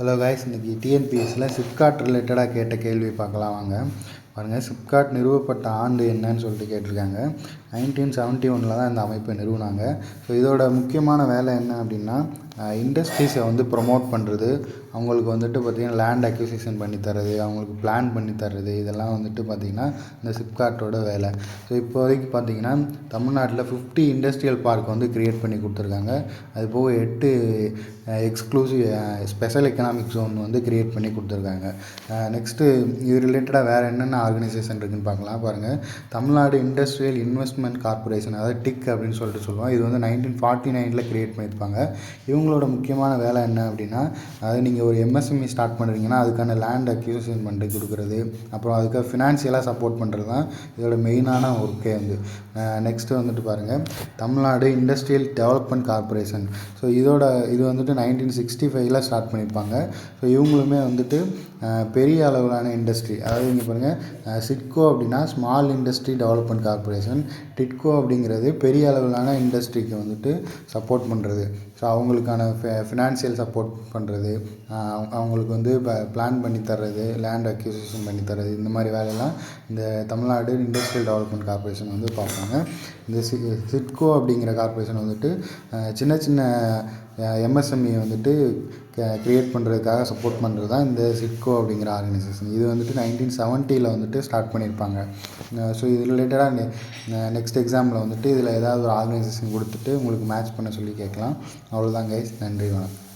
Hello guys, இன்றைக்கி டிஎன்பிஎஸ்சியில் சிப்காட் ரிலேட்டடாக கேட்ட கேள்வி பார்க்கலாம் வாங்க. பாருங்கள், சிப்காட் நிறுவப்பட்ட ஆண்டு என்னன்னு சொல்லிட்டு கேட்டிருக்காங்க. 1971 தான் இந்த அமைப்பை நிறுவினாங்க. ஸோ இதோட முக்கியமான வேலை என்ன அப்படின்னா, இண்டஸ்ட்ரீஸை ப்ரொமோட் பண்ணுறது, அவங்களுக்கு பார்த்திங்கன்னா லேண்ட் அக்விசிஷன் பண்ணி தர்றது, அவங்களுக்கு பிளான் பண்ணி தர்றது, இதெல்லாம் பார்த்திங்கன்னா இந்த சிப்காட்டோட வேலை. ஸோ இப்போ வரைக்கும் பார்த்திங்கன்னா தமிழ்நாட்டில் 50 இண்டஸ்ட்ரியல் பார்க் க்ரியேட் பண்ணி கொடுத்துருக்காங்க. அது போக 8 exclusive special economic zone create பண்ணி கொடுத்துருக்காங்க. நெக்ஸ்ட்டு இது ரிலேட்டடாக வேறு என்னென்ன ஆர்கனைசேஷன் இருக்குதுன்னு பார்க்கலாம். பாருங்கள், தமிழ்நாடு இண்டஸ்ட்ரியல் இன்வெஸ்ட்மெண்ட் கார்பரேஷன், அதாவது டிக் அப்படின்னு சொல்லுவோம். இது 1949 க்ரியேட் பண்ணியிருப்பாங்க. இவங்களோட முக்கியமான வேலை என்ன அப்படின்னா, அதாவது நீங்கள் ஒரு எம்எஸ்எம்இ ஸ்டார்ட் பண்ணுறீங்கன்னா அதுக்கான லேண்ட் அக்யூசிஷன் பண்ணி கொடுக்குறது, அப்புறம் அதுக்கு ஃபினான்ஷியலாக சப்போர்ட் பண்ணுறது தான் இதோட மெயினான ஒர்க்கே. நெக்ஸ்ட்டு பாருங்கள், Tamil Nadu industrial development corporation. So இது 1965 ஸ்டார்ட் பண்ணியிருப்பாங்க. ஸோ இவங்களுமே பெரிய அளவிலான இண்டஸ்ட்ரி, அதாவது இங்கே பாருங்கள், சிட்கோ அப்படின்னா small industry development corporation, TIDCO அப்படிங்கிறது பெரிய அளவிலான இண்டஸ்ட்ரிக்கு சப்போர்ட் பண்ணுறது. ஸோ அவங்களுக்கான ஃபினான்ஷியல் சப்போர்ட் பண்ணுறது, அவங்களுக்கு பிளான் பண்ணி தர்றது, லேண்ட் அக்யூசிஷன் பண்ணி தர்றது, இந்த மாதிரி வேலையெல்லாம் இந்த தமிழ்நாடு இண்டஸ்ட்ரியல் டெவலப்மெண்ட் கார்பரேஷன் பார்ப்பாங்க. இந்த சிட்கோ அப்படிங்கிற கார்பரேஷன் சின்ன சின்ன எம்எஸ்எம்இ க்ரியேட் பண்ணுறதுக்காக சப்போர்ட் பண்ணுறது தான் இந்த சிட்கோ அப்படிங்கிற ஆர்கனைசேஷன். இது 1970 ஸ்டார்ட் பண்ணியிருப்பாங்க. ஸோ இது ரிலேட்டடாக நெக்ஸ்ட் எக்ஸாமில் இதில் ஏதாவது ஒரு ஆர்கனைசேஷன் கொடுத்துட்டு உங்களுக்கு மேட்ச் பண்ண சொல்லி கேட்கலாம். அவ்வளோதான் கைஸ், நன்றி, வணக்கம்.